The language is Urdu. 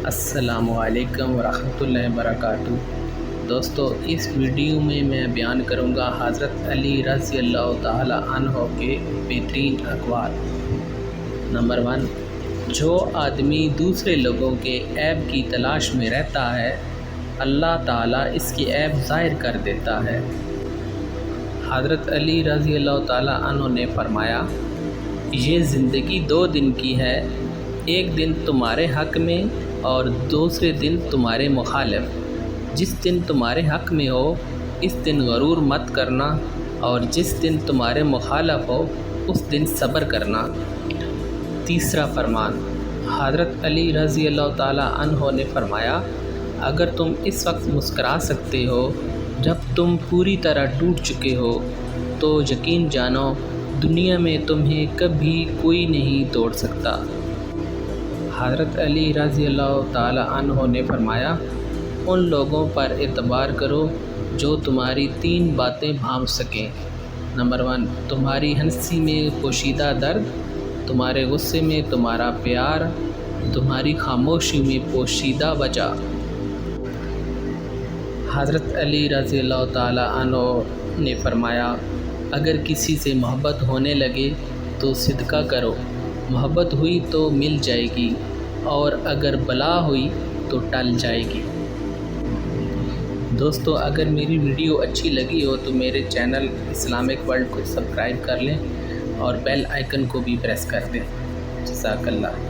السلام علیکم ورحمۃ اللہ وبرکاتہ۔ دوستو، اس ویڈیو میں بیان کروں گا حضرت علی رضی اللہ تعالی عنہ کے بہترین اقوال۔ نمبر 1، جو آدمی دوسرے لوگوں کے عیب کی تلاش میں رہتا ہے، اللہ تعالیٰ اس کی عیب ظاہر کر دیتا ہے۔ حضرت علی رضی اللہ تعالی عنہ نے فرمایا، یہ زندگی 2 دن کی ہے، ایک دن تمہارے حق میں اور دوسرے دن تمہارے مخالف۔ جس دن تمہارے حق میں ہو اس دن غرور مت کرنا، اور جس دن تمہارے مخالف ہو اس دن صبر کرنا۔ تیسرا فرمان، حضرت علی رضی اللہ تعالی عنہ نے فرمایا، اگر تم اس وقت مسکرا سکتے ہو جب تم پوری طرح ٹوٹ چکے ہو، تو یقین جانو دنیا میں تمہیں کبھی کوئی نہیں توڑ سکتا۔ حضرت علی رضی اللہ تعالی عنہ نے فرمایا، ان لوگوں پر اعتبار کرو جو تمہاری 3 باتیں بھانپ سکیں۔ نمبر 1، تمہاری ہنسی میں پوشیدہ درد، تمہارے غصے میں تمہارا پیار، تمہاری خاموشی میں پوشیدہ وجہ۔ حضرت علی رضی اللہ تعالی عنہ نے فرمایا، اگر کسی سے محبت ہونے لگے تو صدقہ کرو، محبت ہوئی تو مل جائے گی، اور اگر بلا ہوئی تو ٹل جائے گی۔ دوستو، اگر میری ویڈیو اچھی لگی ہو تو میرے چینل اسلامک ورلڈ کو سبسکرائب کر لیں اور بیل آئیکن کو بھی پریس کر دیں۔ جزاک اللہ۔